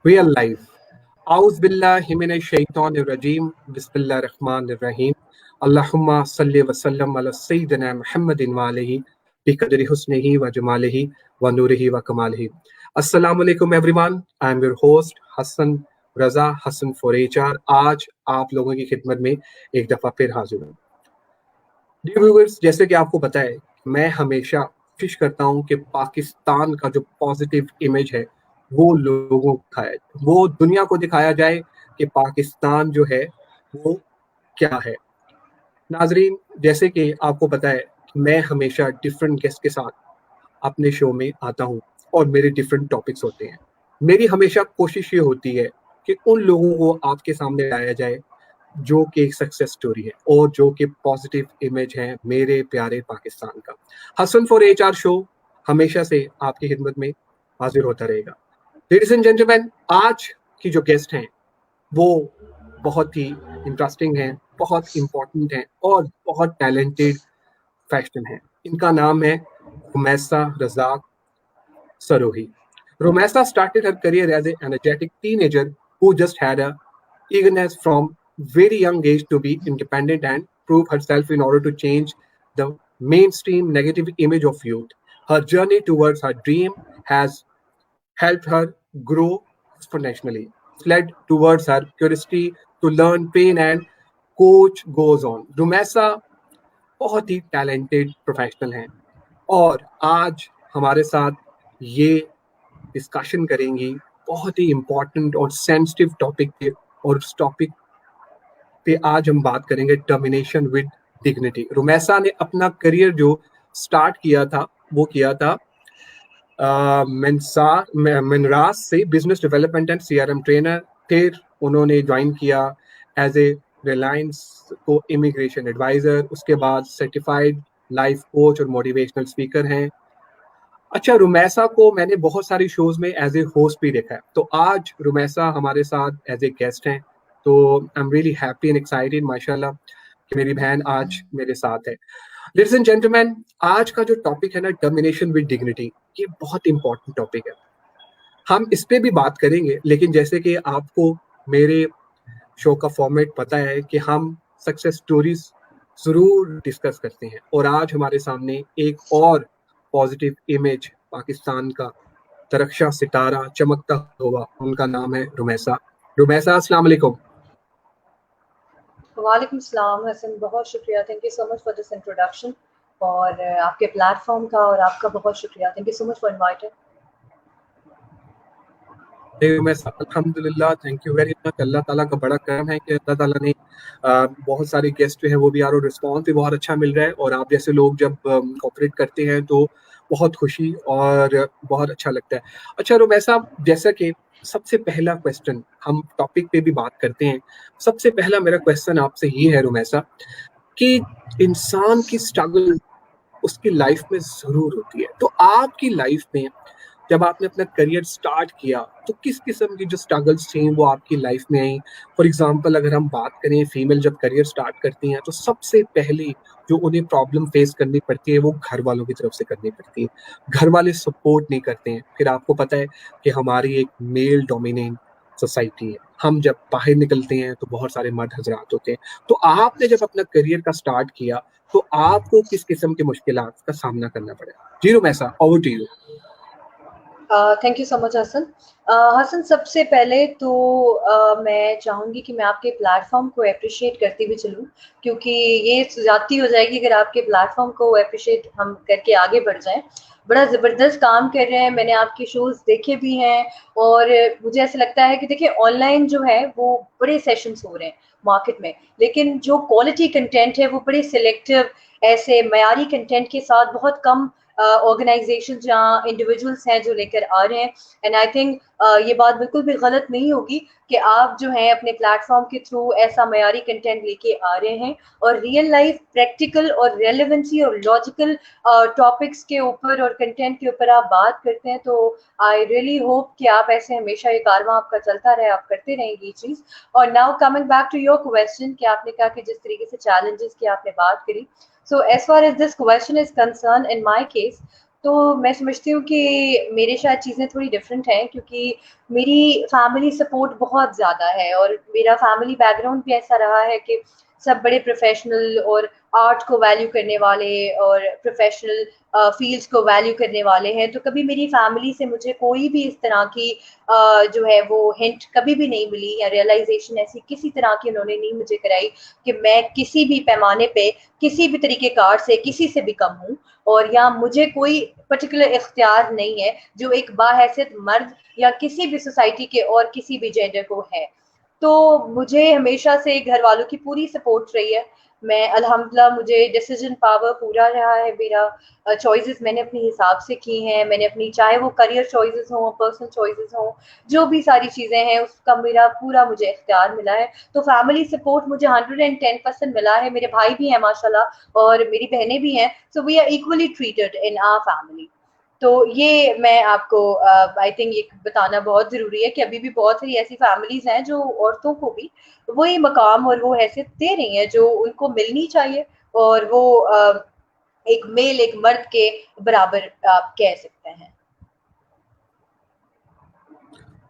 Real life. A'udhu billahi minash shaitanir rajim. Bismillahir rahmanir rahim. Allahumma salli wa sallam ala sayyidina Muhammadin wa alihi bi qadri husnihi wa jamalihi wa nurihi wa kamalihi. Assalamu alaikum everyone. I am your host Hassan Raza Hassan for HR. आज आप लोगों की खिदमत में एक दफा फिर हाजिर हूँ। डियर व्यूअर्स, जैसे कि आपको पता है, मैं हमेशा कोशिश करता हूँ कि पाकिस्तान का जो पॉजिटिव इमेज है वो लोगों को दिखाया, वो दुनिया को दिखाया जाए कि पाकिस्तान जो है वो क्या है। नाजरीन, जैसे कि आपको पता है, मैं हमेशा डिफरेंट गेस्ट के साथ अपने शो में आता हूँ और मेरे डिफरेंट टॉपिक्स होते हैं। मेरी हमेशा कोशिश ये होती है कि उन लोगों को आपके सामने लाया जाए जो कि एक सक्सेस स्टोरी है और जो कि पॉजिटिव इमेज है मेरे प्यारे पाकिस्तान का। हसन फॉर एचआर शो हमेशा से आपकी खिदमत में हाजिर होता रहेगा। लेडीज एंड जेंटलमैन, आज की जो गेस्ट हैं वो बहुत ही इंटरेस्टिंग हैं, बहुत इंपॉर्टेंट हैं और बहुत टैलेंटेड फैशन हैं। इनका नाम है Rumaisa Razzaq Sarohi. Romesa started her career as an energetic teenager who just had a eagerness from very young age to be independent and prove herself in order to change the mainstream negative image of youth. Her journey towards her dream has helped her grow exponentially. It's led towards her curiosity to learn pain and coach goes on. Rumesa बहुत ही talented professional हैं और आज हमारे साथ ये discussion करेंगी बहुत ही important और सेंसिटिव टॉपिक पे। और उस टॉपिक पे आज हम बात करेंगे टर्मिनेशन विद डिग्निटी। रुमैसा ने अपना करियर जो स्टार्ट किया था वो किया था मनरास से business development and CRM trainer. फिर उन्होंने ज्वाइन किया एज ए रिलायंस को इमिग्रेशन एडवाइजर। उसके बाद सर्टिफाइड लाइफ कोच और मोटिवेशनल स्पीकर हैं। अच्छा, रुमैसा को मैंने बहुत सारी शोज में एज ए होस्ट भी देखा है, तो आज रुमैसा हमारे साथ एज ए गेस्ट हैं। तो I am really happy and excited माशाल्लाह कि मेरी बहन आज मेरे साथ है। लेडीज एंड जेंटलमैन, आज का जो टॉपिक है ना, टर्मिनेशन विद डिग्निटी, ये बहुत इंपॉर्टेंट टॉपिक है। हम इस पे भी बात करेंगे, लेकिन जैसे कि आपको मेरे शो का फॉर्मेट पता है कि हम सक्सेस स्टोरीज जरूर डिस्कस करते हैं। और आज हमारे सामने एक और पॉजिटिव इमेज पाकिस्तान का तरक्शा सितारा चमकता हुआ, उनका नाम है रुमैसा। रुमैसा, अस्सलाम वालेकुम। वालेकुम सलाम हसन, बहुत शुक्रिया, thank you so much for this introduction और आपके प्लेटफॉर्म का और आपका बहुत शुक्रिया, thank you so much for inviting. अल्हम्दुलिल्लाह, थैंक यू वेरी मच। अल्लाह ताला का बड़ा करम है कि अल्लाह ताला ने बहुत सारे गेस्ट जो है वो भी आ रहे, रिस्पॉन्स भी बहुत अच्छा मिल रहा है। और आप जैसे लोग जब कोऑपरेट करते हैं तो बहुत खुशी और बहुत अच्छा लगता है। अच्छा रुमैसा, जैसा कि सबसे पहला क्वेश्चन, हम टॉपिक पे भी बात करते हैं, सबसे पहला मेरा क्वेश्चन आपसे ये है रुमैसा कि इंसान की स्ट्रगल उसकी लाइफ में जरूर होती है। तो आपकी लाइफ में जब आपने अपना करियर स्टार्ट किया तो किस किस्म की जो स्ट्रगल्स थी वो आपकी लाइफ में आई? फॉर एग्जांपल, अगर हम बात करें, फीमेल जब करियर स्टार्ट करती हैं तो सबसे पहले जो उन्हें प्रॉब्लम फेस करनी पड़ती है वो घर वालों की तरफ से करनी पड़ती है। घर वाले सपोर्ट नहीं करते हैं। फिर आपको पता है कि हमारी एक मेल डोमिनेंट सोसाइटी है, हम जब बाहर निकलते हैं तो बहुत सारे मर्द हजरात होते हैं। तो आपने जब अपना करियर का स्टार्ट किया तो आपको किस किस्म की मुश्किलात का सामना करना पड़ा? जी Rumaisa, over to you. Thank you so much Hasan. Hasan, सबसे पहले तो मैं चाहूँगी कि मैं आपके प्लेटफॉर्म को अप्रिशिएट करती हुए चलूँ, क्योंकि ये ज़्यादती हो जाएगी अगर आपके प्लेटफॉर्म को अप्रिशिएट हम करके आगे बढ़ जाएं। बड़ा ज़बरदस्त काम कर रहे हैं, मैंने आपके शोज़ देखे भी हैं और मुझे ऐसा लगता है कि देखिए ऑनलाइन जो है वो बड़े सेशंस हो रहे हैं मार्केट में, लेकिन जो क्वालिटी कंटेंट है वो बड़े सिलेक्टिव, ऐसे मयारी कंटेंट के साथ बहुत कम ऑर्गेनाइजेशन जहाँ इंडिविजुअल्स हैं जो लेकर आ रहे हैं। एंड आई थिंक ये बात बिल्कुल भी गलत नहीं होगी कि आप जो हैं अपने प्लेटफॉर्म के थ्रू ऐसा मयारी कंटेंट लेके आ रहे हैं और रियल लाइफ प्रैक्टिकल और रेलेवेंसी और लॉजिकल टॉपिक्स के ऊपर और कंटेंट के ऊपर आप बात करते हैं। तो आई रियली होप कि आप ऐसे हमेशा ये कारवां आपका चलता रहे, आप करते रहेंगे ये चीज़। और now coming back to your question कि आपने कहा कि जिस तरीके से चैलेंजेस की आपने बात करी, so as far as this question is concerned, in my case, तो मैं समझती हूँ कि मेरे शायद चीज़ें थोड़ी डिफरेंट हैं, क्योंकि मेरी फैमिली सपोर्ट बहुत ज़्यादा है और मेरा फैमिली बैकग्राउंड भी ऐसा रहा है कि सब बड़े प्रोफेशनल और आर्ट को वैल्यू करने वाले और प्रोफेशनल फील्ड्स को वैल्यू करने वाले हैं। तो कभी मेरी फैमिली से मुझे कोई भी इस तरह की जो है वो हिंट कभी भी नहीं मिली, या रियलाइजेशन ऐसी किसी तरह की उन्होंने नहीं मुझे कराई कि मैं किसी भी पैमाने पे किसी भी तरीके कार से किसी से भी कम हूँ, और या मुझे कोई पर्टिकुलर इख्तियार नहीं है जो एक बाहैसियत मर्द या किसी भी सोसाइटी के और किसी भी जेंडर को है। तो मुझे हमेशा से घर वालों की पूरी सपोर्ट रही है। मैं अल्हम्दुलिल्लाह, मुझे डिसीजन पावर पूरा रहा है मेरा। चॉइसेस मैंने अपने हिसाब से की हैं, मैंने अपनी, चाहे वो करियर चॉइसेस हों, पर्सनल चॉइसेस हों, जो भी सारी चीज़ें हैं उसका मेरा पूरा मुझे इख्तियार मिला है। तो फैमिली सपोर्ट मुझे 110% मिला है। मेरे भाई भी हैं माशाल्लाह और मेरी बहनें भी हैं, so we are equally treated in our family. तो ये मैं आपको आई थिंक ये बताना बहुत ज़रूरी है कि अभी भी बहुत सारी ऐसी फैमिलीज़ हैं जो औरतों को भी वही मकाम और वो हैसियत दे रही हैं जो उनको मिलनी चाहिए, और वो एक मेल एक मर्द के बराबर आप कह सकते हैं।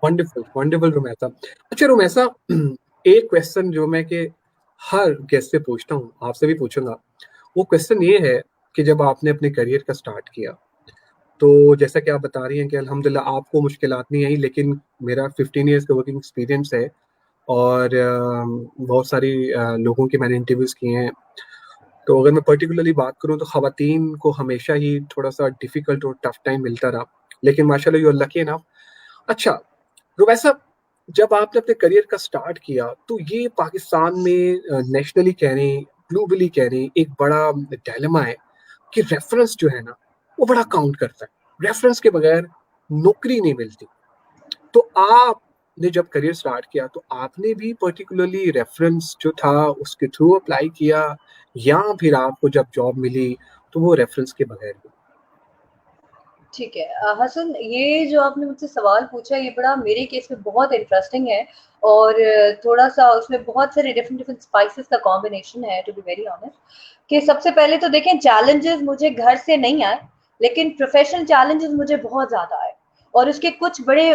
Wonderful wonderful Rumaisa. अच्छा रुमैसा, एक क्वेश्चन जो मैं कि हर गेस्ट से पूछता हूँ, आपसे भी पूछूंगा, वो क्वेश्चन ये है कि जब आपने अपने करियर का स्टार्ट किया, तो जैसा कि आप बता रही हैं कि अल्हम्दुलिल्लाह आपको मुश्किलात नहीं आई, लेकिन मेरा 15 ईयर्स का वर्किंग एक्सपीरियंस है और बहुत सारी लोगों के मैंने इंटरव्यूज किए हैं। तो अगर मैं पर्टिकुलरली बात करूं तो खवातीन को हमेशा ही थोड़ा सा डिफिकल्ट और टफ टाइम मिलता रहा, लेकिन माशाल्लाह यू आर लकी इनफ। अच्छा रुबैसा, जब आपने अपने करियर का स्टार्ट किया तो ये पाकिस्तान में नेशनली कह रहे हैं, ग्लोबली कह रहे हैं, एक बड़ा डायलेमा है कि रेफरेंस जो है ना वो बड़ा काउंट करता है, रेफरेंस के बगैर नौकरी नहीं मिलती। तो आपने जब करियर स्टार्ट किया तो आपने भी पर्टिकुलरली रेफरेंस जो था उसके थ्रू अप्लाई किया, या फिर आपको जब जॉब मिली तो वो रेफरेंस के बगैर भी? ठीक है। हसन, ये जो आपने मुझसे सवाल पूछा ये बड़ा मेरे केस में बहुत इंटरेस्टिंग है, और थोड़ा-सा उसमें बहुत सारे डिफरेंट डिफरेंट स्पाइसेस का कॉम्बिनेशन है, टू बी वेरी ऑनेस्ट। कि सबसे पहले तो देखें, चैलेंजेस मुझे घर से नहीं आए, लेकिन प्रोफेशनल चैलेंजेस मुझे बहुत ज़्यादा आए, और उसके कुछ बड़े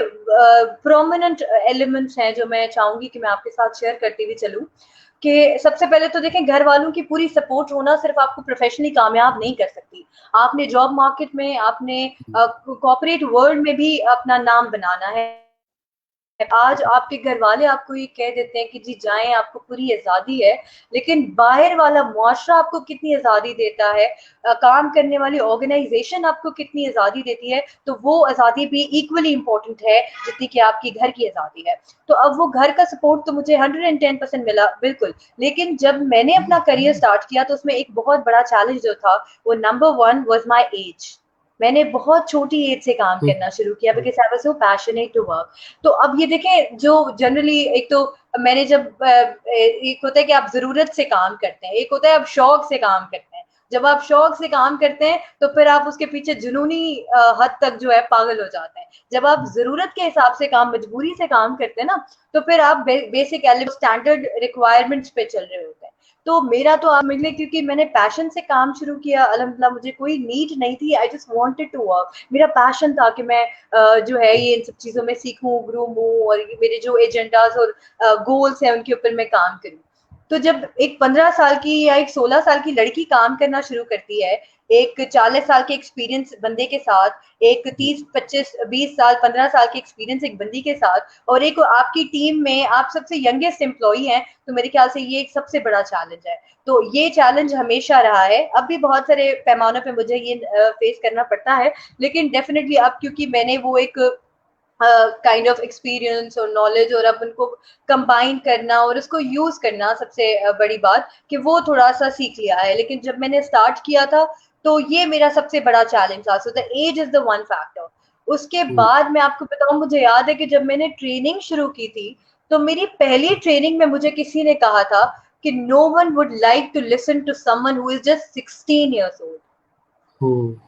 प्रोमिनेंट एलिमेंट्स हैं जो मैं चाहूँगी कि मैं आपके साथ शेयर करती हुई चलूँ। कि सबसे पहले तो देखें, घर वालों की पूरी सपोर्ट होना सिर्फ आपको प्रोफेशनली कामयाब नहीं कर सकती। आपने जॉब मार्केट में, आपने कॉर्पोरेट वर्ल्ड में भी अपना नाम बनाना है। आज आपके घर वाले आपको ये कह देते हैं कि जी जाएं, आपको पूरी आज़ादी है, लेकिन बाहर वाला मुआशरा आपको कितनी आज़ादी देता है, काम करने वाली ऑर्गेनाइजेशन आपको कितनी आज़ादी देती है, तो वो आज़ादी भी इक्वली इम्पोर्टेंट है जितनी कि आपकी घर की आज़ादी है। तो अब वो घर का सपोर्ट तो मुझे 110% मिला, बिल्कुल। लेकिन जब मैंने अपना करियर स्टार्ट किया तो उसमें एक बहुत बड़ा चैलेंज जो था, वो नंबर 1 वाज़ माय एज। मैंने बहुत छोटी एज से काम करना शुरू किया because I was so passionate to work. तो अब ये देखें, जो जनरली एक तो मैंने जब एक होता है कि आप ज़रूरत से काम करते हैं, एक होता है आप शौक से काम करते हैं। जब आप शौक से काम करते हैं, तो फिर आप उसके पीछे जुनूनी हद तक जो है पागल हो जाते हैं। जब आप ज़रूरत के हिसाब से काम, मजबूरी से काम करते हैं ना, तो फिर आप बेसिक स्टैंडर्ड रिक्वायरमेंट्स पे चल रहे होते हैं। तो मेरा तो आप समझ लें, क्योंकि मैंने पैशन से काम शुरू किया, अल्हम्दुलिल्लाह मुझे कोई नीड नहीं थी, I just wanted to work. मेरा पैशन था कि मैं जो है ये इन सब चीज़ों में सीखूँ, ग्रूम हूँ, और मेरे जो एजेंडाज़ और गोल्स हैं उनके ऊपर मैं काम करूँ। तो जब एक 15 साल की या एक 16 साल की लड़की काम करना शुरू करती है, एक 40 साल के एक्सपीरियंस बंदे के साथ, एक 30, 25, 20 साल, 15 साल के एक्सपीरियंस एक बंदी के साथ, और एक आपकी टीम में आप सबसे यंगेस्ट एम्प्लॉई हैं, तो मेरे ख्याल से ये एक सबसे बड़ा चैलेंज है। तो ये चैलेंज हमेशा रहा है, अब भी बहुत सारे पैमानों पे मुझे ये फेस करना पड़ता है, लेकिन डेफिनेटली अब क्योंकि मैंने वो एक काइंड ऑफ एक्सपीरियंस और नॉलेज, और अब उनको कंबाइन करना और उसको यूज करना, सबसे बड़ी बात कि वो थोड़ा सा सीख लिया है। लेकिन जब मैंने स्टार्ट किया था तो ये मेरा सबसे बड़ा चैलेंज था। So the age is the one factor. उसके बाद मैं आपको बताऊं, मुझे याद है कि जब मैंने ट्रेनिंग शुरू की थी, तो मेरी पहली ट्रेनिंग में मुझे किसी ने कहा था कि no one would like to listen to someone who is just 16 years old।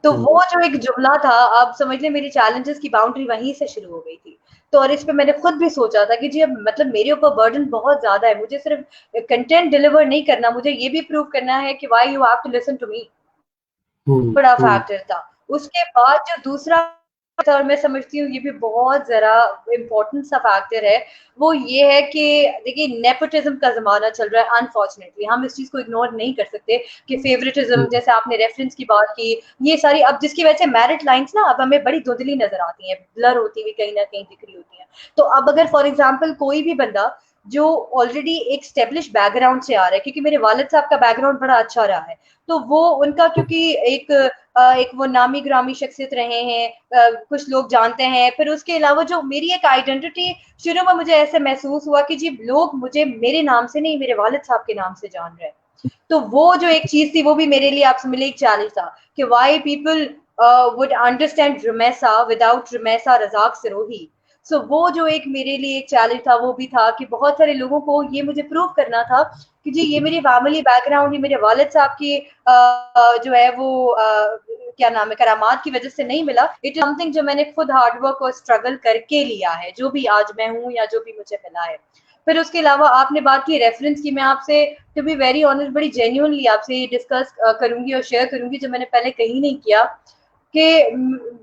तो वो जो एक जुमला था, आप समझ लें मेरी चैलेंजेस की बाउंड्री वहीं से शुरू हो गई थी। तो और इस पे मैंने खुद भी सोचा था कि जी अब मतलब मेरे ऊपर बर्डन बहुत ज्यादा है, मुझे सिर्फ कंटेंट डिलीवर नहीं करना, मुझे ये भी प्रूव करना है कि why you have to listen to me. बड़ा फैक्टर था। उसके बाद जो दूसरा और मैं समझती हूँ ये भी बहुत जरा इम्पोर्टेंट सा फैक्टर है, वो ये है कि देखिए नेपोटिज्म का जमाना चल रहा है अनफॉर्चुनेटली, हम इस चीज को इग्नोर नहीं कर सकते कि फेवरेटिज्म, जैसे आपने रेफरेंस की बात की, ये सारी अब जिसकी वजह से मैरिट लाइंस ना अब हमें बड़ी धुंधली नजर आती हैं, ब्लर होती हुई कहीं ना कहीं दिख रही होती हैं। तो अब अगर फॉर एग्जाम्पल कोई भी बंदा जो ऑलरेडी एक स्टेब्लिश बैकग्राउंड से आ रहा है, क्योंकि मेरे वालिद साहब का बैकग्राउंड बड़ा अच्छा रहा है, तो वो उनका क्योंकि एक वो नामी ग्रामी शख्सियत रहे हैं, कुछ लोग जानते हैं, फिर उसके अलावा जो मेरी एक आइडेंटिटी, शुरू में मुझे ऐसे महसूस हुआ कि जी लोग मुझे मेरे नाम से नहीं, मेरे वालिद साहब के नाम से जान रहे हैं। तो वो जो एक चीज थी वो भी मेरे लिए आपसे मिले एक चैलेंज था कि why people would understand Rumaisa without Rumaisa Razzaq Sirohi. So वो जो एक मेरे लिए एक चैलेंज था वो भी था कि बहुत सारे लोगों को ये मुझे प्रूव करना था कि जी ये मेरी फैमिली बैकग्राउंड, ये मेरे वालिद साहब की जो है वो क्या नाम है करामात की वजह से नहीं मिला, इट इज समथिंग जो मैंने खुद हार्डवर्क और स्ट्रगल करके लिया है, जो भी आज मैं हूँ या जो भी मुझे मिला है। फिर उसके अलावा आपने बात की रेफरेंस की, मैं आपसे टू बी वेरी ऑनेस्ट बड़ी जेन्युइनली आपसे ये डिस्कस करूंगी और शेयर करूंगी जो मैंने पहले कहीं नहीं किया, कि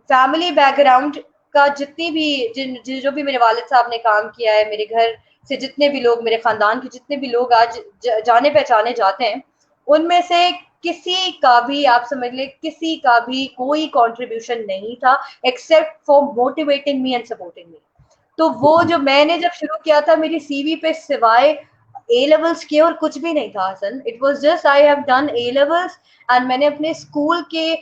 फैमिली बैकग्राउंड का जितनी भी जो भी मेरे वालिद साहब ने काम किया है, मेरे घर से जितने भी लोग, मेरे खानदान के जितने भी लोग आज जाने पहचाने जाते हैं, उनमें से किसी का भी आप समझ ले किसी का भी कोई कंट्रीब्यूशन नहीं था except for motivating me and supporting me. तो वो जो मैंने जब शुरू किया था मेरी सीवी पे सिवाय ए लेवल्स के और कुछ भी नहीं था Hassan, it was just I have done A levels and मैंने अपने स्कूल के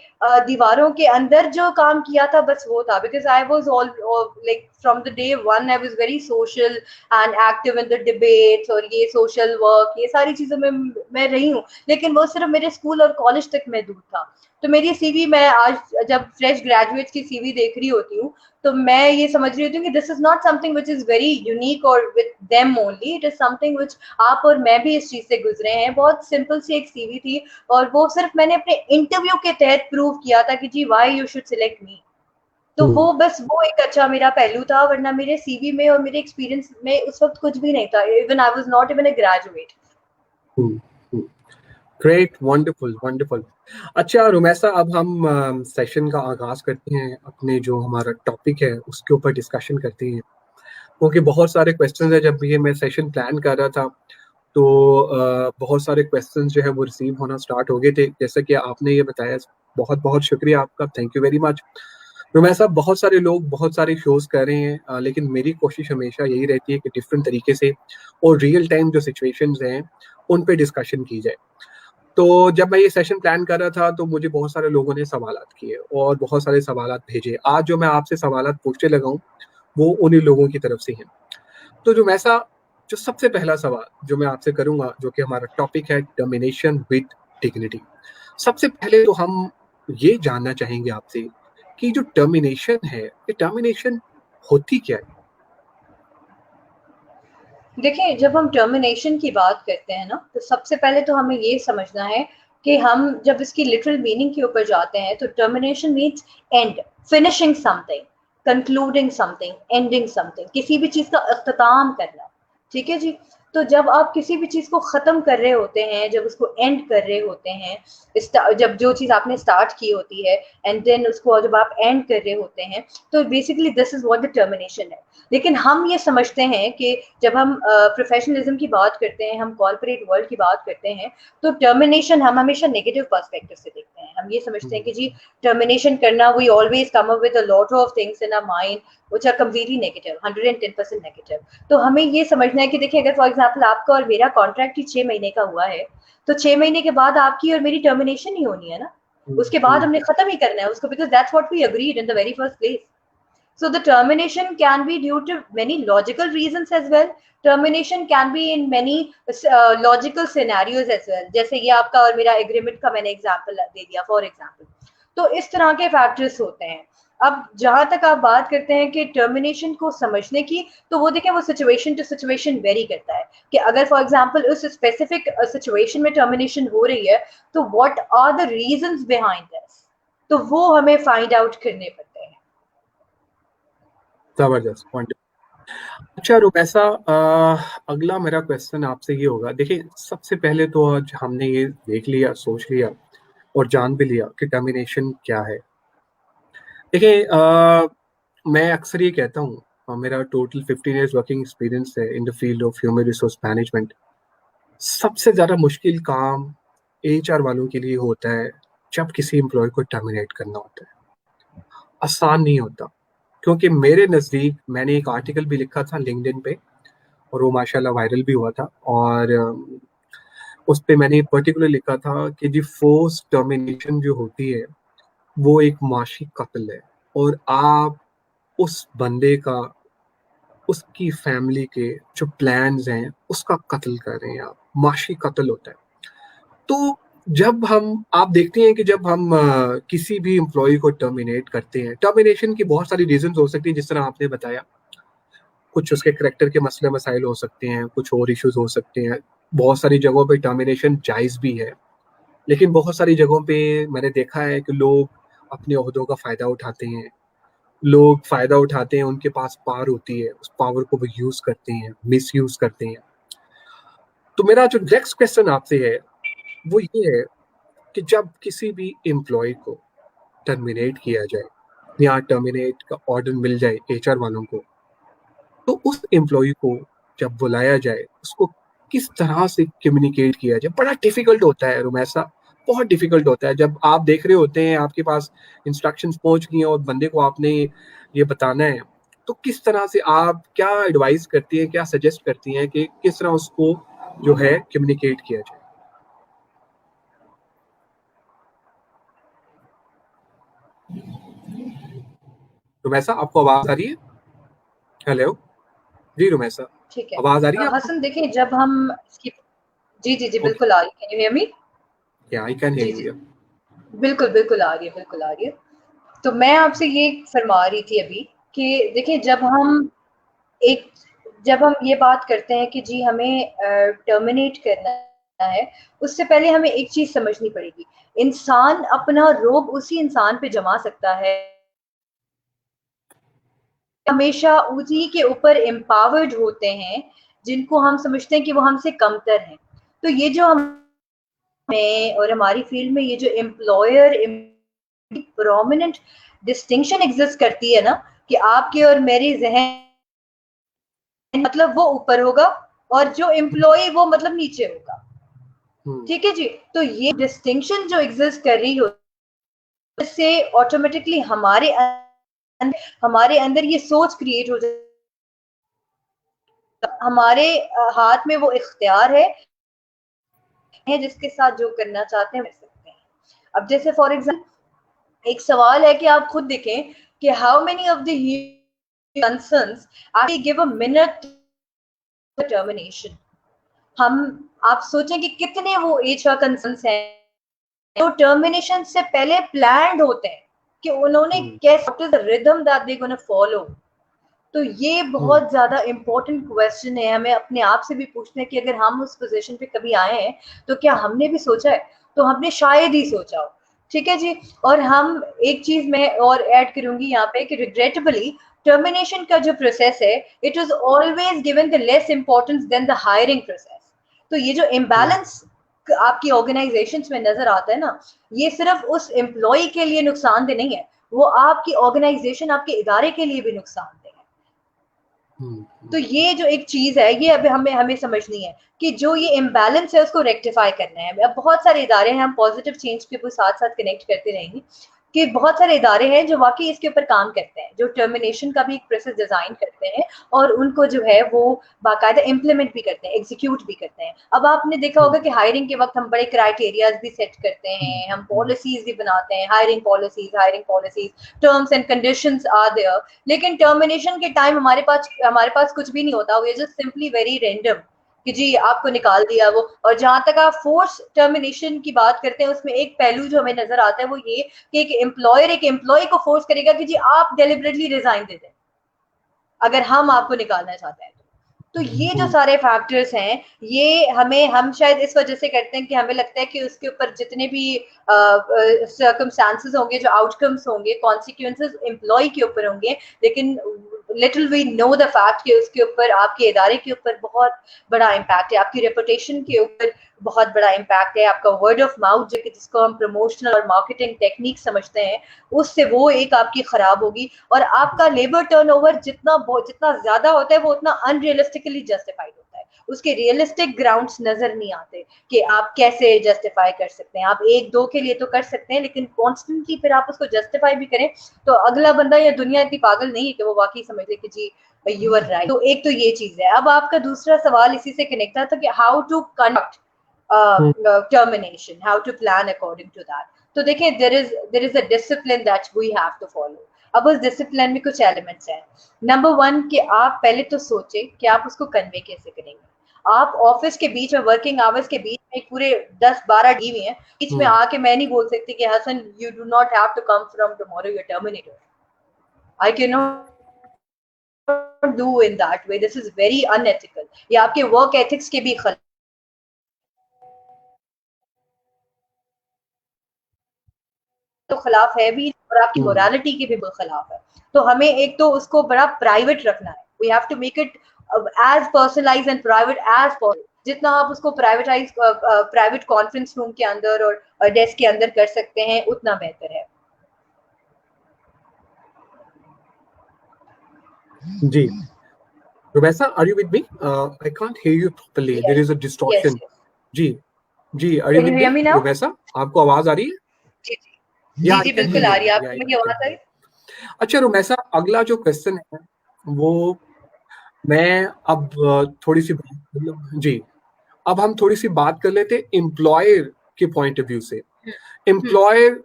दीवारों के अंदर जो काम किया था बस वो था, because I was all like from the day one I was very social and active in the debates और ये सोशल वर्क ये सारी चीजों में मैं रही हूँ, लेकिन वो सिर्फ मेरे स्कूल और कॉलेज तक में दूर था। तो मेरी सीवी मैं आज जब फ्रेश ग्रेजुएट्स की सीवी देख रही होती हूँ तो मैं ये समझ रही होती हूँ कि this is not something which is very unique और with them only, it is something which आप और मैं भी इस चीज से गुजरे हैं। बहुत सिंपल सी एक सीवी थी और वो सिर्फ मैंने अपने इंटरव्यू के तहत प्रूव किया था कि जी वाई यू शुड सिलेक्ट मी। तो वो बस वो एक अच्छा मेरा पहलू था, वरना मेरे सीवी में और मेरे एक्सपीरियंस में उस वक्त कुछ भी नहीं था, even I was not even a graduate. Great, wonderful wonderful. अच्छा रुमैसा, अब हम सेशन का आगाज करते हैं, अपने जो हमारा टॉपिक है उसके ऊपर डिस्कशन करते हैं, क्योंकि बहुत सारे क्वेश्चंस है। जब ये मैं सेशन प्लान कर रहा था तो बहुत सारे क्वेश्चंस जो है वो रिसीव होना स्टार्ट हो गए थे, जैसे कि आपने ये बताया। बहुत बहुत शुक्रिया आपका, thank you very much. Rumaisa साहब, बहुत सारे लोग बहुत सारे शोज कर रहे हैं, लेकिन मेरी कोशिश हमेशा यही रहती है कि डिफरेंट तरीके से और रियल टाइम जो सिचुएशंस हैं उन पे डिस्कशन की जाए। तो जब मैं ये सेशन प्लान कर रहा था तो मुझे बहुत सारे लोगों ने सवालात किए और बहुत सारे सवालात भेजे। आज जो मैं आपसे सवालात पूछने लगा हूँ वो उन्हीं लोगों की तरफ से हैं। तो जो वैसा जो सबसे पहला सवाल जो मैं आपसे करूंगा, जो कि हमारा टॉपिक है डोमिनेशन विद डिग्निटी। सबसे पहले तो हम ये जानना चाहेंगे आपसे कि जो टर्मिनेशन है, ये टर्मिनेशन होती क्या है? देखिए जब हम टर्मिनेशन की बात करते हैं ना तो सबसे पहले तो हमें ये समझना है कि हम जब इसकी लिटरल मीनिंग के ऊपर जाते हैं तो termination means and, finishing something, concluding something, ending something, किसी भी चीज का अख्ताम करना। ठीक है जी। तो जब आप किसी भी चीज को खत्म कर रहे होते हैं, जब उसको एंड कर रहे होते हैं, जब जो चीज आपने स्टार्ट की होती है एंड देन उसको जब आप एंड कर रहे होते हैं, तो basically this is what the termination है। लेकिन हम ये समझते हैं कि जब हम प्रोफेशनलिज्म की बात करते हैं, हम कॉर्पोरेट वर्ल्ड की बात करते हैं, तो टर्मिनेशन हम हमेशा नेगेटिव पर्सपेक्टिव से देखते हैं। हम ये समझते हैं कि जी टर्मिनेशन करना, we always come up with a lot of things in our mind which are completely negative, 110% negative. तो हमें ये समझना है कि देखिए अगर फॉर एग्जांपल आपका और मेरा कॉन्ट्रैक्ट ही 6 महीने का हुआ है, तो 6 महीने के बाद आपकी और मेरी टर्मिनेशन ही होनी है ना। उसके बाद हमने खत्म ही करना है उसको, because that's what we agreed in the very first place. So the termination can be due to many logical reasons as well. Termination can be in many logical scenarios as well. जैसे ये आपका और मेरा agreement का मैंने example दे दिया for example. तो इस तरह के फैक्टर्स होते हैं। अब जहां तक आप बात करते हैं कि टर्मिनेशन को समझने की, तो वो देखें वो सिचुएशन टू सिचुएशन वेरी करता है कि अगर फॉर एग्जांपल उस स्पेसिफिक सिचुएशन में टर्मिनेशन हो रही है तो what are the reasons behind this, तो वो हमें फाइंड आउट करने पड़ते हैं। जबरदस्त पॉइंट। अच्छा रुपैसा, अगला मेरा क्वेश्चन आपसे ये होगा। देखिए सबसे पहले तो आज हमने ये देख लिया, सोच लिया और जान भी लिया कि टर्मिनेशन क्या है। देखिए, मैं अक्सर ये कहता हूँ, मेरा टोटल 15 इयर्स वर्किंग एक्सपीरियंस है in the field of human resource management. सबसे ज़्यादा मुश्किल काम एचआर वालों के लिए होता है जब किसी एम्प्लॉय को टर्मिनेट करना होता है। आसान नहीं होता, क्योंकि मेरे नज़दीक मैंने एक आर्टिकल भी लिखा था लिंक्डइन पे, और वो माशाल्लाह वायरल भी हुआ था। और उस पे मैंने पर्टिकुलर लिखा था कि जी फोर्स टर्मिनेशन जो होती है वो एक माशी कत्ल है, और आप उस बंदे का, उसकी फैमिली के जो प्लान्स हैं उसका कत्ल कर रहे हैं आप। माशी कत्ल होता है। तो जब हम आप देखते हैं कि जब हम किसी भी एम्प्लॉय को टर्मिनेट करते हैं, टर्मिनेशन की बहुत सारी रीजंस हो सकती हैं जिस तरह आपने बताया। कुछ उसके करेक्टर के मसले मसाइल हो सकते हैं, कुछ और इश्यूज हो सकते हैं। बहुत सारी जगहों पे टर्मिनेशन जायज़ भी है, लेकिन बहुत सारी जगहों पे मैंने देखा है कि लोग अपने ओहदों का फ़ायदा उठाते हैं। लोग फ़ायदा उठाते हैं, उनके पास पावर होती है, उस पावर को वो यूज़ करते हैं, मिसयूज़ करते हैं। तो मेरा जो नेक्स्ट क्वेश्चन आपसे है, वो ये है कि जब किसी भी एम्प्लॉयी को टर्मिनेट किया जाए या टर्मिनेट का ऑर्डर मिल जाए एचआर वालों को, तो उस एम्प्लॉयी को जब बुलाया जाए, उसको किस तरह से कम्युनिकेट किया जाए? बड़ा डिफिकल्ट होता है रुमैसा, बहुत डिफिकल्ट होता है। जब आप देख रहे होते हैं, आपके पास इंस्ट्रक्शंस पहुंच गई हैं और बंदे को आपने ये बताना है, तो किस तरह से आप क्या एडवाइस करती हैं, क्या सजेस्ट करती हैं कि किस तरह उसको जो है कम्युनिकेट किया जाए? रुमैसा, आपको आवाज आ रही है? हेलो जी रुमैसा, ठीक है। आवाज आ रही है आपको? हसन देखिए, जब हम इसकी जी, जी, जी, ओके, बिल्कुल आ रही है। Can you hear me? Yeah I can hear जी, यू जी। या। बिल्कुल, बिल्कुल आ रही है, बिल्कुल आ रही है। तो मैं आपसे ये फरमा रही थी अभी कि देखिए, एक जब हम ये बात करते हैं कि जी हमें टर्मिनेट करना है, उससे पहले हमें एक चीज़ समझनी पड़ेगी। इंसान अपना रोब उसी इंसान पे जमा सकता है, हमेशा उसी के ऊपर एम्पावर्ड होते हैं, जिनको हम समझते हैं कि वो हमसे कमतर हैं। तो ये जो हमें और हमारी फील्ड में ये जो एम्प्लॉयर प्रोमिनेंट डिस्टिंक्शन एग्जिस्ट करती है ना, कि आपके और मेरे ज़हन मतलब वो ऊपर होगा और जो एम्प्लॉय वो मतलब नीचे होगा। हम्म, ठीक है जी। तो ये डिस्टिंक्शन जो एग्जिस्ट कर रही हो, इससे ऑटोमेटिकली हमारे अंदर ये सोच क्रिएट हो जाती है, हमारे हाथ में वो इख्तियार है जिसके साथ जो करना चाहते हैं कर सकते हैं। अब जैसे फॉर एग्जाम्पल एक सवाल है कि आप खुद देखें कि how many of the concerns actually give a minute termination. हम आप सोचें कि कितने वो एचआर कंसर्न्स हैं जो टर्मिनेशन से पहले प्लान्ड होते हैं कि उन्होंने हम्म, कैसे rhythm that they gonna follow. तो ये हम्म, बहुत ज्यादा इंपॉर्टेंट क्वेश्चन है, हमें अपने आप से भी पूछना है कि अगर हम उस पोजीशन पे कभी आए हैं तो क्या हमने भी सोचा है? तो हमने शायद ही सोचा हो। ठीक है जी। और हम एक चीज मैं और ऐड करूंगी यहाँ पे कि रिग्रेटेबली टर्मिनेशन का जो प्रोसेस है, it was always given the less importance than the hiring process. तो ये जो हम्म, इम्बैलेंस आपकी ऑर्गेनाइजेशन में नजर आता है ना, ये सिर्फ उस एम्प्लॉय के लिए नुकसानदेह नहीं है, वो आपकी ऑर्गेनाइजेशन, आपके इदारे के लिए भी नुकसानदेह है। हम्म, तो ये जो एक चीज है, ये अभी हमें हमें समझनी है कि जो ये इम्बैलेंस है उसको रेक्टिफाई करना है। अब बहुत सारे इदारे हैं, हम पॉजिटिव चेंज के साथ साथ कनेक्ट करते रहेंगे कि बहुत सारे इदारे हैं जो वाकई इसके ऊपर काम करते हैं, जो टर्मिनेशन का भी एक प्रोसेस डिजाइन करते हैं और उनको जो है वो बाकायदा इम्प्लीमेंट भी करते हैं, एग्जीक्यूट भी करते हैं। अब आपने देखा होगा कि हायरिंग के वक्त हम बड़े क्राइटेरियाज भी सेट करते हैं, हम पॉलिसीज भी बनाते हैं, hiring policies, terms and conditions are there. लेकिन टर्मिनेशन के टाइम हमारे पास कुछ भी नहीं होता, वो जस्ट सिंपली वेरी रैंडम कि जी आपको निकाल दिया वो। और जहां तक आप फोर्स टर्मिनेशन की बात करते हैं, उसमें एक पहलू जो हमें नजर आता है वो ये कि एक एम्प्लॉय को फोर्स करेगा कि जी आप डेलिबरेटली रिजाइन दे दें अगर हम आपको निकालना चाहते हैं। तो ये जो हम्म, सारे फैक्टर्स हैं, ये हम शायद इस वजह से करते हैं कि हमें लगता है कि उसके ऊपर जितने भी सर्कमस्टांसेस होंगे, जो आउटकम्स होंगे, कॉन्सिक्वेंसेस एम्प्लॉय के ऊपर होंगे, लेकिन little we know the fact कि उसके ऊपर, आपके इदारे के ऊपर बहुत बड़ा इम्पैक्ट है, आपकी रेपुटेशन के ऊपर बहुत बड़ा इम्पैक्ट है। आपका वर्ड ऑफ माउथ जो जिसको हम प्रमोशनल और मार्केटिंग टेक्निक समझते हैं, उससे वो एक आपकी खराब होगी। और आपका लेबर टर्नओवर जितना ज्यादा होता है वो उतना अनरियलिस्टिकली जस्टिफाइड होता है, उसके रियलिस्टिक ग्राउंड्स नजर नहीं आते कि आप कैसे जस्टिफाई कर सकते हैं। आप एक दो के लिए तो कर सकते हैं, लेकिन कॉन्स्टेंटली फिर आप उसको जस्टिफाई भी करें तो अगला बंदा या दुनिया इतनी पागल नहीं है कि वो वाकई समझ ले कि जी यू आर राइट। तो एक तो ये चीज है। अब आपका दूसरा सवाल इसी से कनेक्ट था कि how to conduct termination, how to plan according to that. तो देखिए there is a discipline that we have to follow. अब उस डिसिप्लिन में कुछ एलिमेंट्स हैं। नंबर 1 कि आप पहले तो सोचें कि आप उसको कन्वे कैसे करेंगे। आप ऑफिस के बीच में, वर्किंग आवर्स के बीच में पूरे 10-12 डी हुए हैं, बीच में आके मैं नहीं बोल सकती कि Hassan you do not have to come from tomorrow, you are terminated. I can not do in that way, this is very unethical. ये आपके वर्क एथिक्स के भी तो खिलाफ है भी, और आपकी मोरालिटी के भी खिलाफ है। तो हमें एक तो उसको बड़ा प्राइवेट रखना है। We have to make it as personalize and private as possible. जितना आप उसको प्राइवेट कॉन्फ्रेंस रूम के अंदर और डेस्क के अंदर कर सकते हैं उतना बेहतर है। जी, Rumaisa, are you with me? I can't hear you properly. Yes. There is a distortion. Yes. Ji, are you Can with you me? hear me now? Rumaisa, आपको आवाज आ रही है? जी Yeah, I जी can बिल्कुल hear आ you. रही है। Yeah, आपको I मेरी can आवाज आ hear रही है? you. अच्छा रुमैसा, अगला जो क्वेश्चन है वो मैं अब थोड़ी सी जी, अब हम थोड़ी सी बात कर लेते हैं एम्प्लॉयर के पॉइंट ऑफ व्यू से। एम्प्लॉयर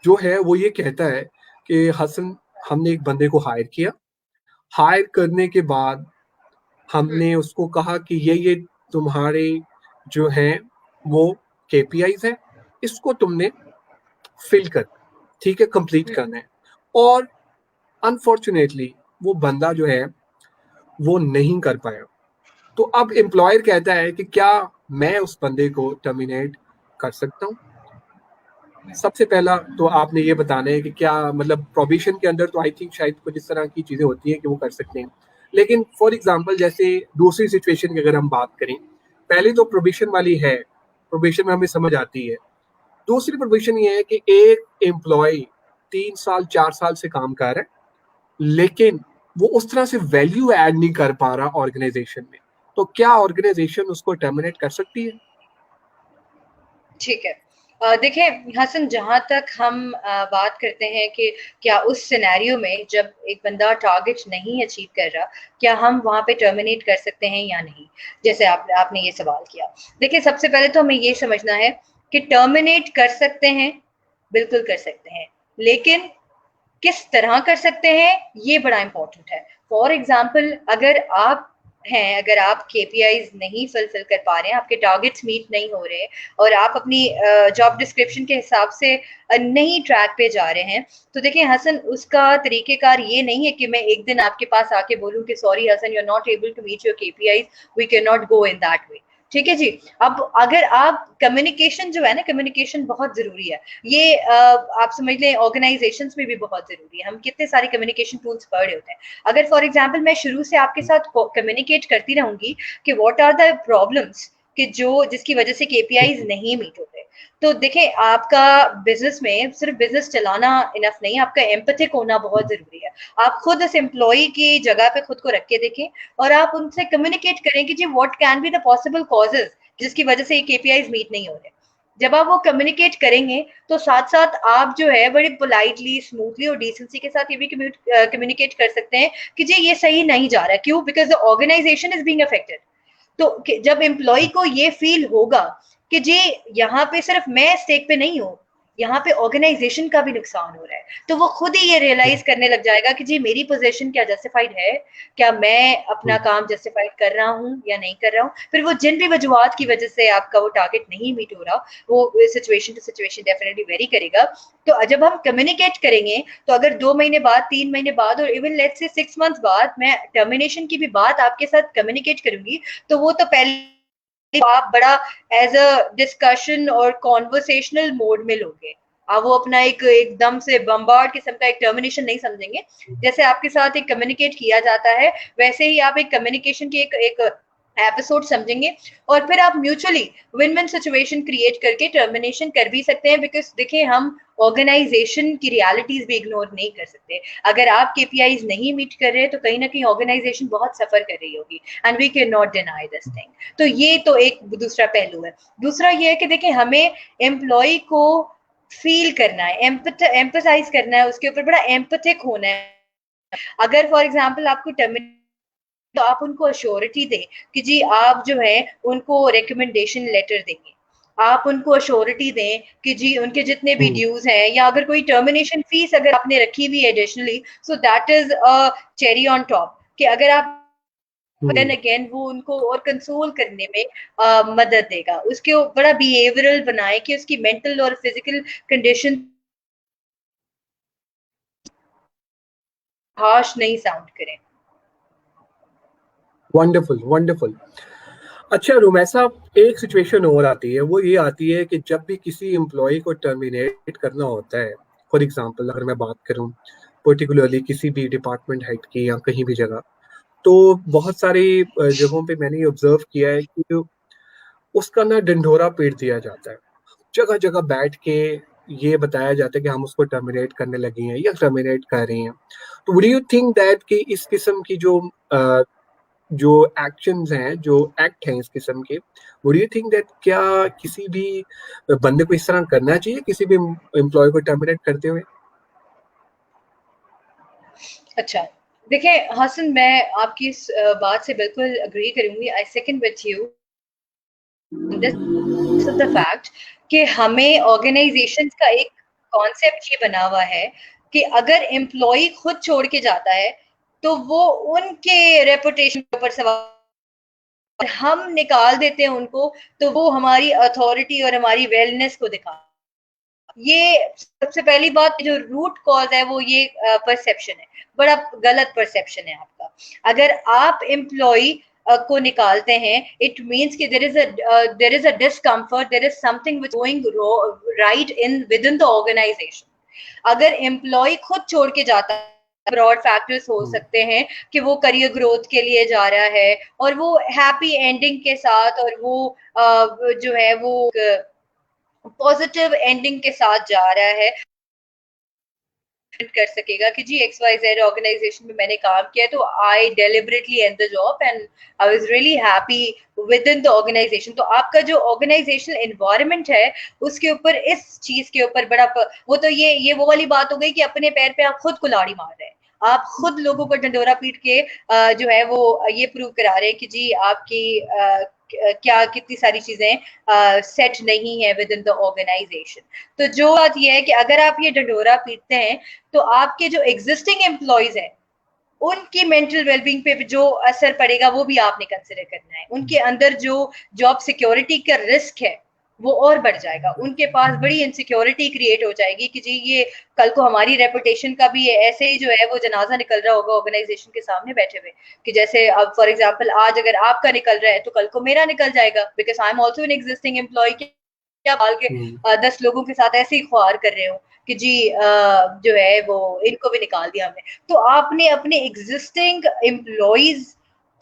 जो है वो ये कहता है कि हसन, हमने एक बंदे को हायर किया, हायर करने के बाद हमने उसको कहा कि ये तुम्हारे जो हैं वो KPIs है, इसको तुमने फिल कर, ठीक है, कंप्लीट करना है। और अनफॉर्चुनेटली वो बंदा जो है वो नहीं कर पाया। तो अब एम्प्लॉयर कहता है कि क्या मैं उस बंदे को टर्मिनेट कर सकता हूँ? सबसे पहला तो आपने ये बताना है कि क्या मतलब प्रोबेशन के अंदर तो आई थिंक शायद कुछ इस तरह की चीजें होती हैं कि वो कर सकते हैं, लेकिन फॉर एग्जांपल जैसे दूसरी सिचुएशन की अगर हम बात करें, पहले तो प्रोबेशन वाली है, प्रोबेशन में हमें समझ आती है। दूसरी प्रोबेशन ये है कि एक एम्प्लॉय 3 साल 4 साल से काम कर रहा है, लेकिन वो उस तरह से वैल्यू ऐड नहीं कर पा रहा ऑर्गेनाइजेशन में, तो क्या ऑर्गेनाइजेशन उसको टर्मिनेट कर सकती है? ठीक है। देखिए हसन, जहाँ तक हम बात करते हैं कि क्या उस सिनेरियो में जब एक बंदा टारगेट नहीं अचीव कर रहा, क्या हम वहाँ पे टर्मिनेट कर सकते हैं या नहीं, जैसे आपने ये सवाल किया। देखिए सबसे पहले तो हमें ये समझना है कि टर्मिनेट कर सकते हैं, बिल्कुल कर सकते हैं, लेकिन किस तरह कर सकते हैं ये बड़ा इंपॉर्टेंट है। फॉर एग्जाम्पल, अगर आप KPIs नहीं फुलफिल कर पा रहे हैं, आपके टारगेट्स मीट नहीं हो रहे और आप अपनी जॉब डिस्क्रिप्शन के हिसाब से नहीं ट्रैक पे जा रहे हैं, तो देखिए हसन, उसका तरीकेकार ये नहीं है कि मैं एक दिन आपके पास आके बोलूं कि sorry Hassan, you are not able to meet your KPIs, we can not go in that way. ठीक है जी। अब अगर आप कम्युनिकेशन जो है ना, कम्युनिकेशन बहुत जरूरी है। ये आप समझ लें ऑर्गेनाइजेशंस में भी बहुत जरूरी है। हम कितने सारे कम्युनिकेशन टूल्स पढ़ रहे होते हैं। अगर फॉर एग्जांपल मैं शुरू से आपके साथ कम्युनिकेट करती रहूंगी कि व्हाट आर द प्रॉब्लम्स कि जिसकी वजह से KPIs नहीं मीट होते, तो देखें आपका बिजनेस में सिर्फ बिजनेस चलाना इनफ नहीं, आपका एम्पैथिक होना बहुत जरूरी है। आप खुद इस एम्प्लॉय की जगह पे खुद को रख के देखें और आप उनसे कम्युनिकेट करें कि जी what can be the possible causes जिसकी वजह से ये KPIs मीट नहीं हो रहे। जब आप वो कम्युनिकेट करेंगे तो साथ साथ आप जो है बड़ी पोलाइटली, स्मूथली और डिसेंसी के साथ ये भी कम्युनिकेट कर सकते हैं कि जी ये सही नहीं जा रहा है। क्यों? Because the organisation is being affected. तो जब एम्प्लॉय को ये फील होगा कि जी यहाँ पे सिर्फ मैं स्टेक पे नहीं हूँ, यहाँ पे ऑर्गेनाइजेशन का भी नुकसान हो रहा है, तो वो खुद ही ये रियलाइज करने लग जाएगा कि जी मेरी पोजीशन क्या जस्टिफाइड है, क्या मैं अपना काम जस्टिफाइड कर रहा हूँ या नहीं कर रहा हूँ। फिर वो जिन भी वजूहत की वजह से आपका वो टारगेट नहीं मीट हो रहा, वो situation to situation definitely vary करेगा। तो जब हम कम्युनिकेट करेंगे तो अगर 2 महीने बाद, 3 महीने बाद और इवन लेट्स से 6 मंथ्स बाद मैं टर्मिनेशन की भी बात आपके साथ कम्युनिकेट करूंगी, तो वो तो पहले आप बड़ा एज अ डिस्कशन और कॉन्वर्सेशनल मोड में लोगे। आप वो अपना एक एकदम से बम्बार्ड किस्म का एक टर्मिनेशन नहीं समझेंगे। जैसे आपके साथ एक कम्युनिकेट किया जाता है, वैसे ही आप एक कम्युनिकेशन की एक एपिसोड समझेंगे और फिर आप mutually win win situation create करके टर्मिनेशन कर भी सकते हैं। बिकॉज देखिए, हम ऑर्गेनाइजेशन की रियलिटीज भी इग्नोर नहीं कर सकते। अगर आप केपीआईज नहीं मीट कर रहे तो कहीं ना कहीं ऑर्गेनाइजेशन बहुत सफर कर रही होगी, and we can not deny this thing. तो ये तो एक दूसरा पहलू है। दूसरा ये है कि देखिए, हमें एम्प्लॉय को फील करना है, एम्पथाइज करना है, उसके ऊपर बड़ा एम्पथिक होना है। अगर फॉर एग्जाम्पल आपको टर्मिनेट, तो आप उनको अश्योरिटी दें कि जी आप जो है उनको रिकमेंडेशन लेटर देंगे। आप उनको अश्योरिटी दें कि जी उनके जितने भी ड्यूज हैं, या अगर कोई टर्मिनेशन फीस अगर आपने रखी हुई है additionally, so that is a cherry on top, कि अगर आप देन अगेन वो उनको और कंसोल करने में मदद देगा। उसके बड़ा बिहेवियरल बनाए कि उसकी मेंटल और फिजिकल कंडीशन हार्श नहीं साउंड करें। Wonderful wonderful. अच्छा रुमैसा, एक सिचुएशन और आती है, वो ये आती है कि जब भी किसी एम्प्लॉय को टर्मिनेट करना होता है, फॉर एग्जांपल अगर मैं बात करूं पर्टिकुलरली किसी भी डिपार्टमेंट हेड की या कहीं भी जगह, तो बहुत सारी जगहों पे मैंने ऑब्जर्व किया है कि उसका ना ढिंढोरा पीट दिया जाता है। जगह जगह बैठ के ये बताया जाता है कि हम उसको टर्मिनेट करने लगे हैं या टर्मिनेट कर रहे हैं। तो वुड यू थिंक दैट कि इस किस्म की अ, जो एक्शंस हैं, जो एक्ट हैं इस किस्म के, वुड यू थिंक दैट क्या किसी भी बंदे को इस तरह करना चाहिए किसी भी एम्प्लॉय को टर्मिनेट करते हुए? अच्छा, देखिए हसन, मैं आपकी इस बात से बिल्कुल अग्री करूंगी। I second with you this of the fact कि हमें ऑर्गेनाइजेशन का एक कॉन्सेप्ट ये बना हुआ है कि अगर एम्प्लॉय खुद छोड़ के जाता है तो वो उनके रेपुटेशन के ऊपर सवाल, हम निकाल देते हैं उनको तो वो हमारी अथॉरिटी और हमारी वेलनेस को दिखा। ये सबसे पहली बात, जो रूट कॉज है वो ये परसेप्शन है, बड़ा गलत परसेप्शन है आपका। अगर आप एम्प्लॉय को निकालते हैं, इट मीन्स कि there is a discomfort, there is something which going right in with in the organisation. अगर एम्प्लॉय खुद छोड़ के जाता है, ब्रॉड फैक्टर्स हो सकते हैं कि वो करियर ग्रोथ के लिए जा रहा है और वो हैप्पी एंडिंग के साथ, और वो जो है वो पॉजिटिव एंडिंग के साथ जा रहा है, कर सकेगा कि जी XYZ ऑर्गेनाइजेशन में मैंने काम किया, तो I deliberately and the job and I was really happy with in the organisation. तो आपका जो ऑर्गेनाइजेशनल एनवायरनमेंट है उसके ऊपर, इस चीज के ऊपर वो तो ये वो वाली बात हो गई कि अपने पैर पे आप खुद कुल्हाड़ी मार रहे हैं। आप खुद लोगों को डंडोरा पीट के जो है वो ये प्रूव करा रहे हैं कि जी आपकी क्या कितनी सारी चीजें सेट नहीं है विद इन द ऑर्गेनाइजेशन। तो जो बात ये है कि अगर आप ये डंडोरा पीटते हैं तो आपके जो एग्जिस्टिंग एम्प्लॉयज हैं उनकी मेंटल वेलबींग पे जो असर पड़ेगा वो भी आपने कंसिडर करना है। उनके अंदर जो जॉब सिक्योरिटी का रिस्क है वो और बढ़ जाएगा। उनके पास बड़ी इनसिक्योरिटी क्रिएट हो जाएगी कि जी ये कल को हमारी रेपुटेशन का भी ऐसे ही जो है वो जनाजा निकल रहा होगा ऑर्गेनाइजेशन के सामने बैठे हुए, कि जैसे अब फॉर एग्जाम्पल आज अगर आपका निकल रहा है तो कल को मेरा निकल जाएगा, because I am also an existing employ. क्या बाल के 10 लोगों के साथ ऐसे ही ख्वार कर रहे हो कि जी जो है वो इनको भी निकाल दिया हमने। तो आपने अपने एग्जिस्टिंग एम्प्लॉयज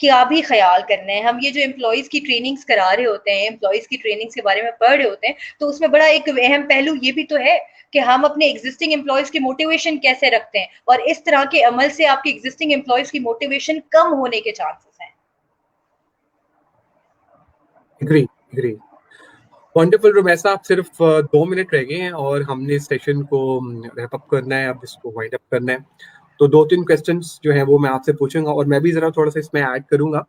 का भी ख्याल करना है। हम ये जो एम्प्लॉयज की ट्रेनिंग्स करा रहे होते हैं, एम्प्लॉयज की ट्रेनिंग्स के बारे में पढ़ रहे होते हैं, तो उसमें बड़ा एक अहम पहलू ये भी तो है कि हम अपने एग्जिस्टिंग एम्प्लॉयज की मोटिवेशन कैसे रखते हैं, और इस तरह के अमल से आपके एग्जिस्टिंग एम्प्लॉयज की मोटिवेशन कम होने के चांसेस हैं। Agree agree. वंडरफुल रुमैसा, आप सिर्फ 2 मिनट रह गए हैं और हमने इस सेशन को रैप अप करना है, अब इसको वाइंड अप करना है। तो 2-3 क्वेश्चंस जो है वो मैं आपसे पूछूंगा और मैं भी जरा थोड़ा सा इसमें ऐड करूंगा।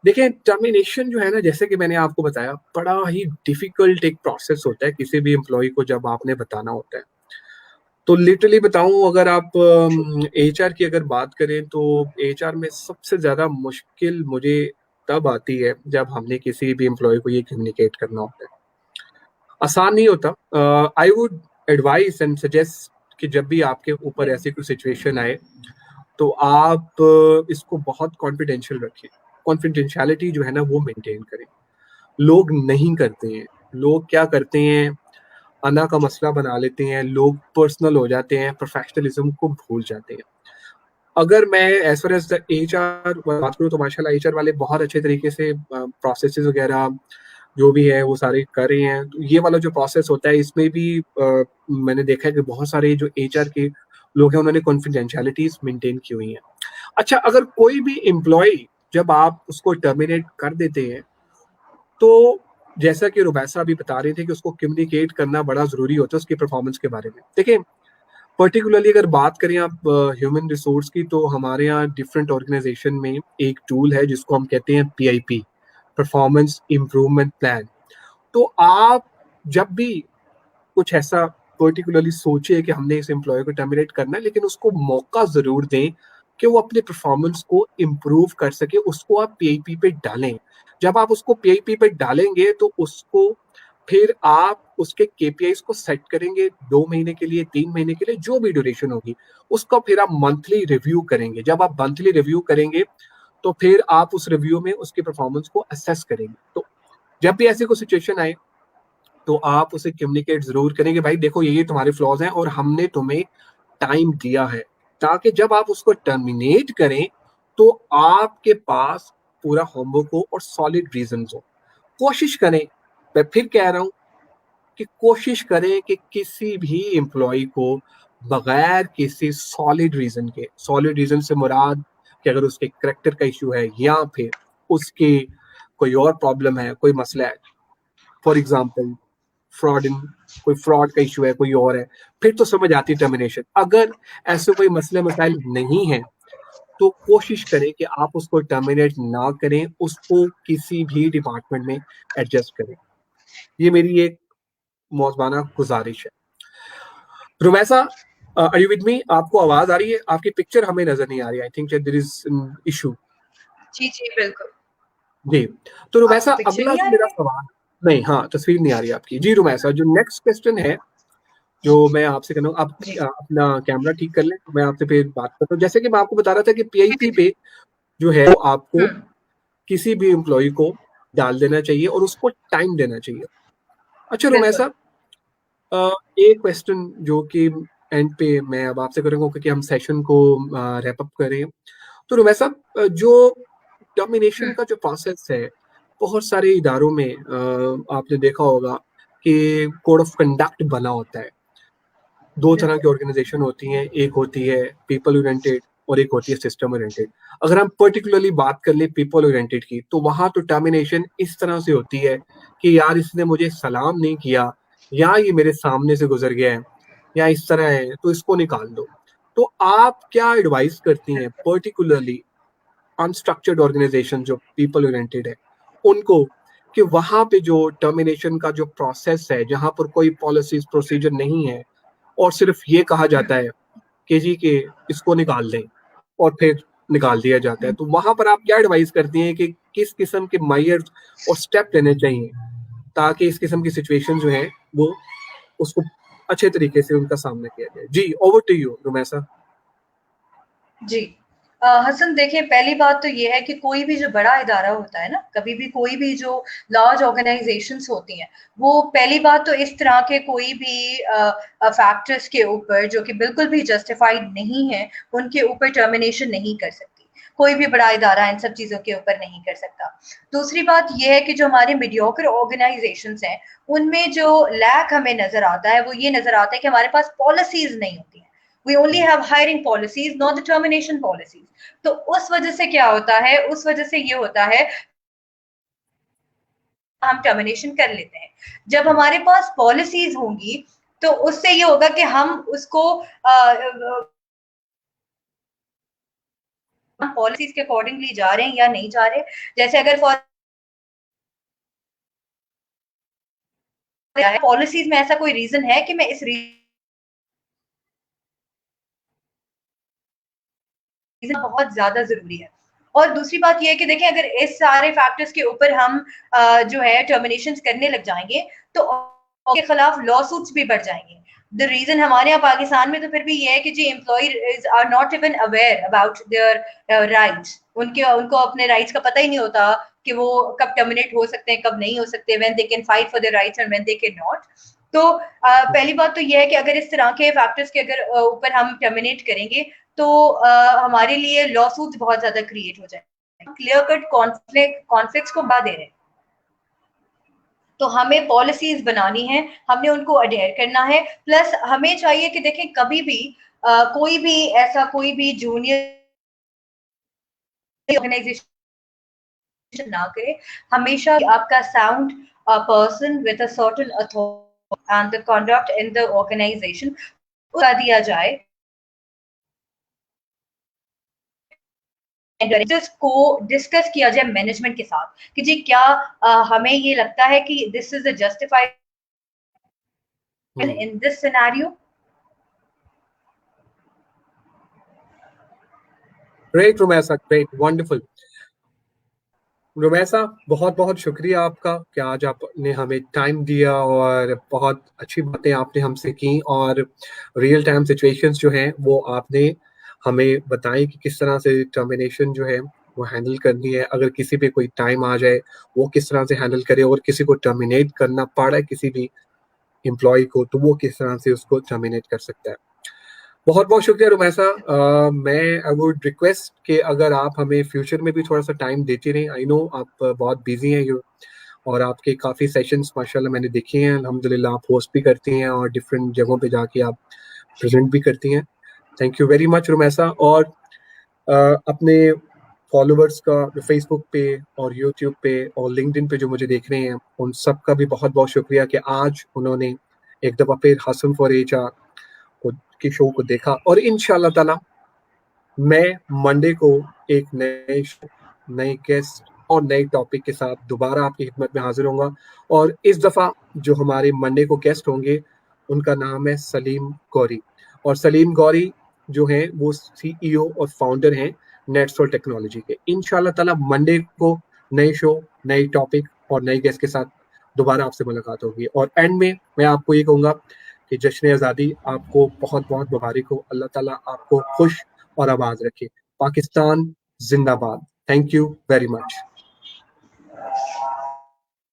देखिए टर्मिनेशन जो है ना, जैसे कि मैंने आपको बताया, बड़ा ही डिफिकल्ट एक प्रोसेस होता है किसी भी एम्प्लॉय को जब आपने बताना होता है। तो लिटरली बताऊं, अगर आप HR की अगर बात करें तो HR में सबसे ज्यादा मुश्किल मुझे तब आती है जब हमने किसी भी एम्प्लॉय को ये कम्युनिकेट करना होता है। आसान नहीं होता। I would advise and suggest कि जब भी आपके ऊपर ऐसी कोई सिचुएशन आए तो आप इसको बहुत कॉन्फिडेंशियल रखें। कॉन्फिडेंशियलिटी जो है ना वो मेंटेन करें। लोग नहीं करते हैं। लोग क्या करते हैं, अना का मसला बना लेते हैं, लोग पर्सनल हो जाते हैं, प्रोफेशनलिज्म को भूल जाते हैं। अगर मैं एज फार एज HR बात करूँ तो माशाल्लाह HR वाले बहुत अच्छे तरीके से प्रोसेसेस वगैरह जो भी है वो सारे कर रहे हैं। तो ये वाला जो प्रोसेस होता है इसमें भी मैंने देखा है कि बहुत सारे जो HR के लोग हैं उन्होंने कॉन्फिडेंशियलिटीज मेंटेन की हुई हैं। अच्छा, अगर कोई भी एम्प्लॉय जब आप उसको टर्मिनेट कर देते हैं तो जैसा कि रुबैसा अभी बता रहे थे कि उसको कम्युनिकेट करना बड़ा जरूरी होता है उसकी परफॉर्मेंस के बारे में। देखिए, पर्टिकुलरली अगर बात करें आप ह्यूमन रिसोर्स की, तो हमारे यहाँ डिफरेंट ऑर्गेनाइजेशन में एक टूल है जिसको हम कहते हैं PIP, परफॉर्मेंस इम्प्रूवमेंट प्लान। तो आप जब भी कुछ ऐसा पर्टिकुलरली सोचे कि हमने इस एम्प्लॉय को टर्मिनेट करना है, लेकिन उसको मौका जरूर दें कि वो अपने परफॉर्मेंस को इम्प्रूव कर सके, उसको आप PIP पे डालें। जब आप उसको PIP पे डालेंगे तो उसको फिर आप उसके KPIs को सेट करेंगे 2 महीने के लिए, 3 महीने के लिए, जो भी ड्यूरेशन होगी उसका फिर आप मंथली रिव्यू करेंगे। जब आप मंथली रिव्यू करेंगे तो फिर आप उस रिव्यू में उसकी परफॉर्मेंस को असेस करेंगे। तो जब भी ऐसी कोई सिचुएशन आए तो आप उसे कम्युनिकेट जरूर करेंगे, भाई देखो ये तुम्हारे फ्लॉज हैं और हमने तुम्हें टाइम दिया है, ताकि जब आप उसको टर्मिनेट करें तो आपके पास पूरा होमवर्क हो और सॉलिड रीजन हो। कोशिश करें, मैं फिर कह रहा हूं कि कोशिश करें कि किसी भी एम्प्लॉय को बगैर किसी सॉलिड रीजन के, सॉलिड रीजन से मुराद कि अगर उसके करेक्टर का इशू है या फिर उसके कोई और प्रॉब्लम है, कोई मसला है, फॉर एग्जाम्पल फ्रॉड इन, कोई फ्रॉड का इशू है, कोई और है, फिर तो समझ आती है टर्मिनेशन। अगर ऐसे कोई मसले मसाइल नहीं है तो कोशिश करें कि आप उसको टर्मिनेट ना करें, उसको किसी भी डिपार्टमेंट में एडजस्ट करें। ये मेरी एक मौजबाना गुजारिश है। Rumaisa, are you with me? आपको आवाज आ रही है? आपकी पिक्चर हमें नजर नहीं आ रही। I think there is an issue. जी जी बिल्कुल। जी, तो रुमैसा आपको पिक्चर अगला नहीं जो आ मेरा रही है? सवाल, नहीं, हाँ, तस्वीर नहीं आ रही आपकी। जी रुमैसा, जो नेक्स्ट क्वेश्चन है जो मैं आपसे कहना हूँ, आप जी अपना कैमरा ठीक कर लें, तो मैं आपसे फिर बात करता हूँ। जैसे कि मैं आपको बता रहा था कि जी जी PIP जी। पे जो है वो आपको हम्म किसी भी एम्प्लॉय को डाल देना चाहिए और उसको टाइम देना चाहिए। अच्छा बिल्कुल। रुमैसा, एक क्वेश्चन जो कि एंड पे मैं अब आपसे करूंगा क्योंकि हम सेशन को रैप अप करें। तो रुमैसा, जो टर्मिनेशन हम्म का जो प्रोसेस है, बहुत सारे इदारों में आपने देखा होगा कि कोड ऑफ कंडक्ट बना होता है। दो तरह बिल्कुल। की ऑर्गेनाइजेशन होती हैं, एक होती है पीपल ओरिएंटेड और एक होती है सिस्टम ओरिएंटेड। अगर हम पर्टिकुलरली बात कर ले पीपल ओरिएंटेड की, तो वहां तो टर्मिनेशन इस तरह से होती है कि यार इसने मुझे सलाम नहीं किया, या ये मेरे सामने से गुजर गया है, या इस तरह है तो इसको निकाल दो। तो आप क्या एडवाइस करती हैं पर्टिकुलरली अनस्ट्रक्चर्ड ऑर्गेनाइजेशन जो पीपल ओरिएंटेड है उनको, कि वहां पे जो टर्मिनेशन का जो प्रोसेस है, जहां पर कोई पॉलिसीज प्रोसीजर नहीं है और सिर्फ ये कहा जाता है कि जी के इसको निकाल दें, और फिर निकाल दिया जाता है, तो वहां पर आप क्या एडवाइस करती हैं कि किस किस्म के मेजर्स और स्टेप लेने चाहिए ताकि इस किस्म की सिचुएशन जो है वो उसको अच्छे तरीके से उनका सामना किया जाए? जी, ओवर टू यू रुमैसा। जी। हसन देखिए, पहली बात तो ये है कि कोई भी जो बड़ा इदारा होता है ना, कभी भी कोई भी जो लार्ज ऑर्गेनाइजेशंस होती हैं, वो पहली बात तो इस तरह के कोई भी फैक्टर्स के ऊपर जो कि बिल्कुल भी जस्टिफाइड नहीं है, उनके ऊपर टर्मिनेशन नहीं कर सकती। कोई भी बड़ा इदारा इन सब चीजों के ऊपर नहीं कर सकता। दूसरी बात यह है कि जो हमारे मीडियोकर ऑर्गेनाइजेशंस हैं, उनमें जो लैक हमें नजर आता है वो ये नजर आता है कि हमारे पास पॉलिसीज नहीं होती हैं। We only have hiring policies, not the termination policies. तो उस वजह से क्या होता है, उस वजह से ये होता है हम टर्मिनेशन कर लेते हैं। जब हमारे पास पॉलिसीज होंगी तो उससे ये होगा कि हम उसको हम पॉलिसीज के अकॉर्डिंगली जा रहे हैं या नहीं जा रहे। जैसे अगर फॉर पॉलिसीज में ऐसा कोई रीजन है कि मैं इस रीजन बहुत ज्यादा जरूरी है। और दूसरी बात यह है कि देखें, अगर इस सारे फैक्टर्स के ऊपर हम जो है टर्मिनेशन करने लग जाएंगे तो के खिलाफ लॉ सूट्स भी बढ़ जाएंगे। द रीजन हमारे यहाँ पाकिस्तान में तो फिर भी ये है कि जी employees are not even aware about their rights. उनके उनको अपने राइट्स का पता ही नहीं होता कि वो कब टर्मिनेट हो सकते हैं, कब नहीं हो सकते, when they can fight for their rights and when they can not. तो पहली बात तो यह है कि अगर इस तरह के फैक्टर्स के अगर ऊपर हम टर्मिनेट करेंगे तो हमारे लिए लॉ सूट्स बहुत ज्यादा क्रिएट हो जाए। क्लियर कट कॉन्फ्लिक्ट्स को बढ़ा दे रहे हैं, तो हमें पॉलिसीज बनानी है, हमने उनको अडेयर करना है। प्लस हमें चाहिए कि देखें कभी भी कोई भी जूनियर ऑर्गेनाइजेशन ना करे। हमेशा आपका sound person with a certain authority and the conduct in the organisation दिया जाए, को डिस्कस किया जाए मैनेजमेंट के साथ कि जी क्या हमें ये लगता है कि this is a justified in this scenario. Great Rumaisa, great, wonderful. Rumaisa, बहुत बहुत शुक्रिया आपका कि आज आपने हमें टाइम दिया और बहुत अच्छी बातें आपने हमसे की, और रियल टाइम सिचुएशंस जो हैं वो आपने हमें बताई कि किस तरह से टर्मिनेशन जो है वो हैंडल करनी है। अगर किसी पे कोई टाइम आ जाए वो किस तरह से हैंडल करे, और किसी को टर्मिनेट करना पड़ा किसी भी एम्प्लॉय को तो वो किस तरह से उसको टर्मिनेट कर सकता है। बहुत बहुत शुक्रिया रुमैसा। मैं आई वुड रिक्वेस्ट कि अगर आप हमें फ्यूचर में भी थोड़ा सा टाइम देते रहें। आई नो आप बहुत बिजी हैं यू, और आपके काफ़ी सेशंस माशाल्लाह मैंने देखे हैं, अल्हम्दुलिल्लाह आप होस्ट भी करती हैं और डिफरेंट जगहों पे जाके आप प्रेजेंट भी करती हैं। Thank you very much Rumaisa. और अपने फॉलोअर्स का जो फेसबुक पे और यूट्यूब पे और लिंक्डइन पे जो मुझे देख रहे हैं उन सब का भी बहुत बहुत शुक्रिया कि आज उन्होंने एक दफ़ा फिर हसन फॉर एचआर के शो को देखा। और इंशाल्लाह ताला मैं मंडे को एक नए शो, नए गेस्ट और नए टॉपिक के साथ दोबारा आपकी खिदमत में हाजिर होऊंगा। और इस दफ़ा जो हमारे मंडे को गेस्ट होंगे उनका नाम है सलीम गौरी। और सलीम गौरी जो हैं वो सीईओ और फाउंडर हैं नेटसोल टेक्नोलॉजी के। इंशाल्लाह ताला मंडे को नए शो, नए टॉपिक और नए गेस्ट के साथ दोबारा आपसे मुलाकात होगी। और एंड में मैं आपको ये कहूँगा कि जश्न आज़ादी आपको बहुत बहुत मुबारक हो। अल्लाह ताला आपको खुश और आबाद रखे। पाकिस्तान जिंदाबाद। Thank you very much.